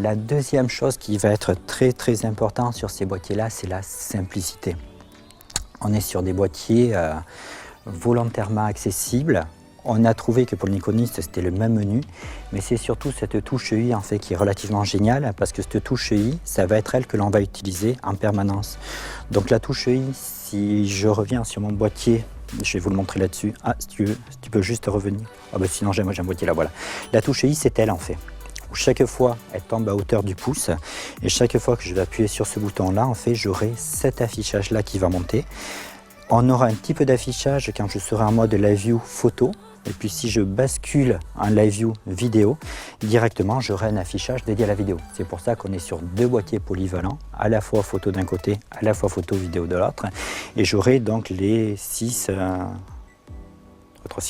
La deuxième chose qui va être très importante sur ces boîtiers-là, c'est la simplicité. On est sur des boîtiers volontairement accessibles. On a trouvé que pour le Nikoniste, c'était le même menu, mais c'est surtout cette touche I en fait qui est relativement géniale parce que cette touche I, ça va être elle que l'on va utiliser en permanence. Donc la touche I, si je reviens sur mon boîtier, je vais vous le montrer là-dessus. Ah, si tu peux juste revenir. Ah ben sinon j'ai un boîtier là, voilà. La touche I, c'est elle en fait. Chaque fois, elle tombe à hauteur du pouce et chaque fois que je vais appuyer sur ce bouton-là, en fait, j'aurai cet affichage-là qui va monter. On aura un petit peu d'affichage quand je serai en mode Live View photo. Et puis si je bascule en Live View vidéo, directement j'aurai un affichage dédié à la vidéo. C'est pour ça qu'on est sur deux boîtiers polyvalents, à la fois photo d'un côté, à la fois photo vidéo de l'autre. Et j'aurai donc les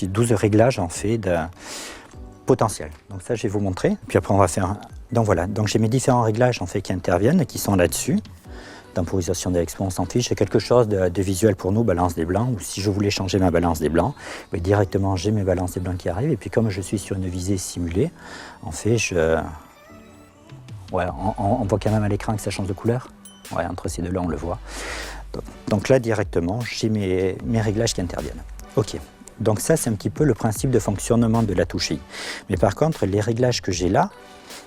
12 réglages en fait de potentiel. Donc ça je vais vous montrer. Puis après on va faire. Donc voilà, donc j'ai mes différents réglages en fait qui interviennent, qui sont là-dessus. Temporisation de l'expo, on s'en fiche. C'est quelque chose de visuel pour nous, balance des blancs, ou si je voulais changer ma balance des blancs, mais directement j'ai mes balances des blancs qui arrivent, et puis comme je suis sur une visée simulée, en fait, on voit quand même à l'écran que ça change de couleur. Ouais, entre ces deux-là, on le voit. Donc là, directement, j'ai mes réglages qui interviennent. Ok, donc ça, c'est un petit peu le principe de fonctionnement de la touche I. Mais par contre, les réglages que j'ai là,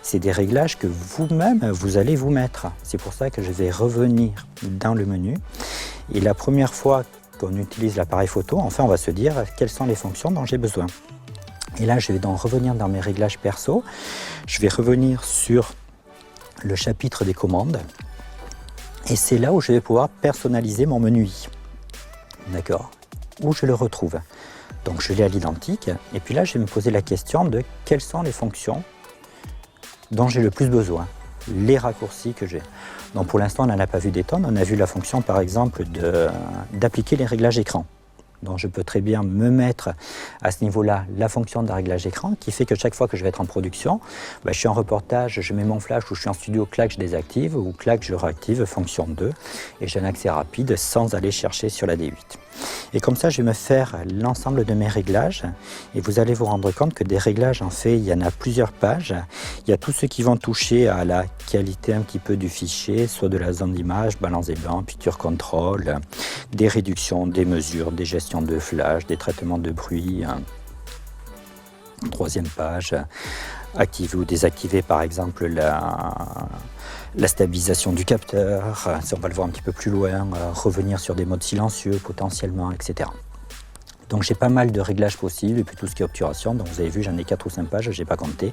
c'est des réglages que vous-même, vous allez vous mettre. C'est pour ça que je vais revenir dans le menu. Et la première fois qu'on utilise l'appareil photo, enfin, on va se dire quelles sont les fonctions dont j'ai besoin. Et là, je vais donc revenir dans mes réglages perso. Je vais revenir sur le chapitre des commandes. Et c'est là où je vais pouvoir personnaliser mon menu I. D'accord? Où je le retrouve. Donc, je l'ai à l'identique. Et puis là, je vais me poser la question de quelles sont les fonctions dont j'ai le plus besoin, les raccourcis que j'ai. Donc pour l'instant, on n'en a pas vu des tonnes. On a vu la fonction, par exemple, d'appliquer les réglages écran. Donc je peux très bien me mettre à ce niveau-là la fonction de réglage écran qui fait que chaque fois que je vais être en production, je suis en reportage, je mets mon flash ou je suis en studio, clac, je désactive ou clac, je réactive, fonction 2 et j'ai un accès rapide sans aller chercher sur la D8. Et comme ça, je vais me faire l'ensemble de mes réglages et vous allez vous rendre compte que des réglages, en fait, il y en a plusieurs pages. Il y a tous ceux qui vont toucher à la qualité un petit peu du fichier, soit de la zone d'image, balance des blancs, picture control, des réductions, des mesures, des gestions de flash, des traitements de bruit. Troisième page, activer ou désactiver par exemple la stabilisation du capteur, ça on va le voir un petit peu plus loin, revenir sur des modes silencieux potentiellement, etc. Donc j'ai pas mal de réglages possibles et puis tout ce qui est obturation, donc vous avez vu j'en ai 4 ou 5 pages, j'ai pas compté.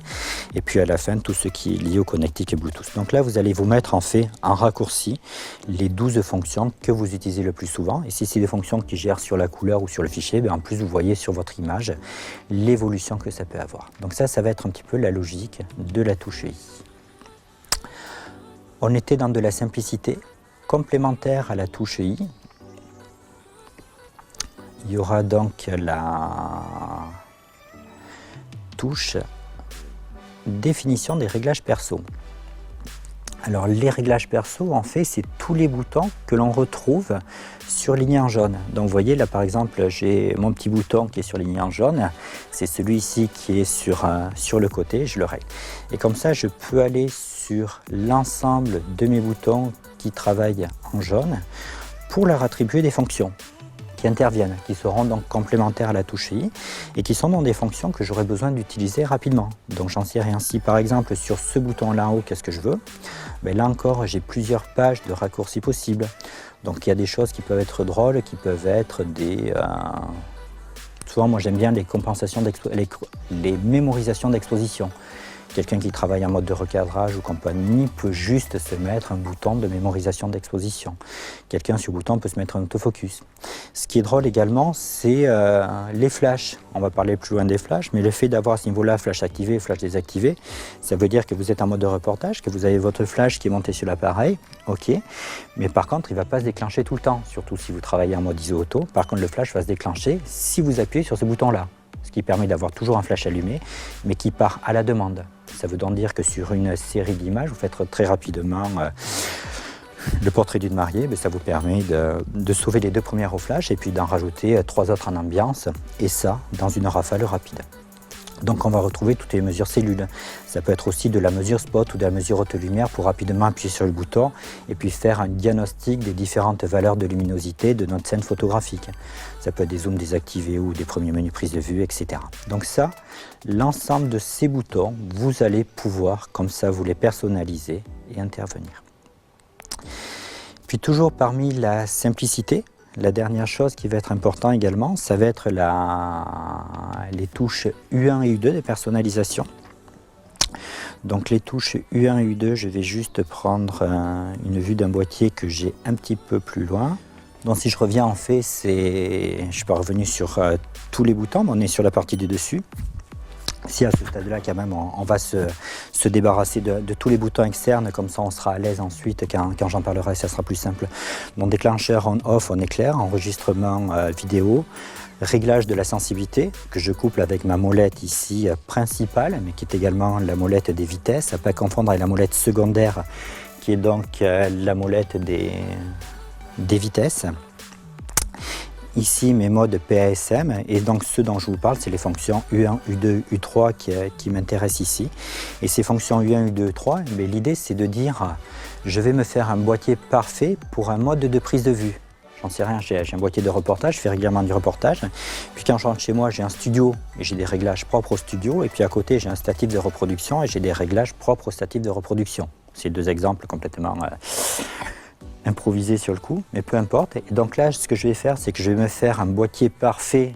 Et puis à la fin tout ce qui est lié au connectique et Bluetooth. Donc là vous allez vous mettre en fait en raccourci les 12 fonctions que vous utilisez le plus souvent. Et si c'est des fonctions qui gèrent sur la couleur ou sur le fichier, en plus vous voyez sur votre image l'évolution que ça peut avoir. Donc ça va être un petit peu la logique de la touche I. On était dans de la simplicité complémentaire à la touche I. Il y aura donc la touche définition des réglages perso. Alors les réglages perso, en fait, c'est tous les boutons que l'on retrouve surlignés en jaune. Donc vous voyez là par exemple, j'ai mon petit bouton qui est surligné en jaune. C'est celui-ci qui est sur le côté, je le règle. Et comme ça, je peux aller sur l'ensemble de mes boutons qui travaillent en jaune pour leur attribuer des fonctions qui interviennent, qui seront donc complémentaires à la touche I et qui sont dans des fonctions que j'aurai besoin d'utiliser rapidement. Donc j'en sais rien. Si par exemple sur ce bouton-là en haut, qu'est-ce que je veux? Là encore, j'ai plusieurs pages de raccourcis possibles. Donc il y a des choses qui peuvent être drôles, qui peuvent être des... Souvent, moi j'aime bien les compensations, les mémorisations d'exposition. Quelqu'un qui travaille en mode de recadrage ou compagnie peut juste se mettre un bouton de mémorisation d'exposition. Quelqu'un sur le bouton peut se mettre un autofocus. Ce qui est drôle également, c'est les flashs. On va parler plus loin des flashs, mais le fait d'avoir à ce niveau-là flash activé, flash désactivé, ça veut dire que vous êtes en mode de reportage, que vous avez votre flash qui est monté sur l'appareil, ok. Mais par contre, il ne va pas se déclencher tout le temps, surtout si vous travaillez en mode ISO auto. Par contre, le flash va se déclencher si vous appuyez sur ce bouton-là, ce qui permet d'avoir toujours un flash allumé, mais qui part à la demande. Ça veut donc dire que sur une série d'images, vous faites très rapidement le portrait d'une mariée, ça vous permet de sauver les 2 premières au flash et puis d'en rajouter 3 autres en ambiance, et ça dans une rafale rapide. Donc on va retrouver toutes les mesures cellules. Ça peut être aussi de la mesure spot ou de la mesure haute lumière pour rapidement appuyer sur le bouton et puis faire un diagnostic des différentes valeurs de luminosité de notre scène photographique. Ça peut être des zooms désactivés ou des premiers menus prise de vue, etc. Donc ça, l'ensemble de ces boutons, vous allez pouvoir comme ça vous les personnaliser et intervenir. Puis toujours parmi la simplicité, la dernière chose qui va être importante également, ça va être les touches U1 et U2 de personnalisation. Donc les touches U1 et U2, je vais juste prendre une vue d'un boîtier que j'ai un petit peu plus loin. Donc si je reviens en fait, je ne suis pas revenu sur tous les boutons, mais on est sur la partie du dessus. Si à ce stade-là, quand même, on va se débarrasser de tous les boutons externes, comme ça on sera à l'aise ensuite, quand j'en parlerai, ça sera plus simple. Donc déclencheur on-off, on éclaire, enregistrement vidéo, réglage de la sensibilité, que je couple avec ma molette ici principale, mais qui est également la molette des vitesses, à ne pas confondre avec la molette secondaire, qui est donc la molette des vitesses. Ici mes modes PASM et donc ce dont je vous parle c'est les fonctions U1, U2, U3 qui m'intéressent ici. Et ces fonctions U1, U2, U3, l'idée c'est de dire je vais me faire un boîtier parfait pour un mode de prise de vue. J'en sais rien, j'ai un boîtier de reportage, je fais régulièrement du reportage. Puis quand je rentre chez moi j'ai un studio et j'ai des réglages propres au studio. Et puis à côté j'ai un statif de reproduction et j'ai des réglages propres au statif de reproduction. C'est deux exemples complètement improvisé sur le coup, mais peu importe. Et donc là, ce que je vais faire, c'est que je vais me faire un boîtier parfait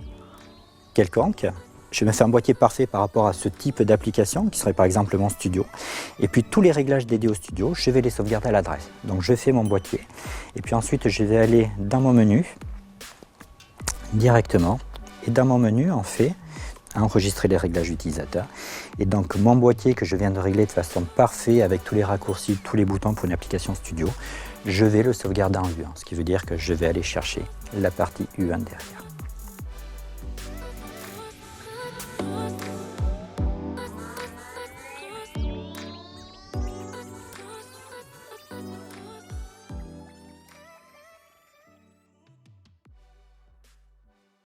quelconque. Je vais me faire un boîtier parfait par rapport à ce type d'application, qui serait par exemple mon studio. Et puis tous les réglages dédiés au studio, je vais les sauvegarder à l'adresse. Donc je fais mon boîtier. Et puis ensuite, je vais aller dans mon menu, directement. Et dans mon menu, on fait enregistrer les réglages utilisateurs. Et donc mon boîtier que je viens de régler de façon parfaite, avec tous les raccourcis, tous les boutons pour une application studio, je vais le sauvegarder en U1, ce qui veut dire que je vais aller chercher la partie U1 derrière.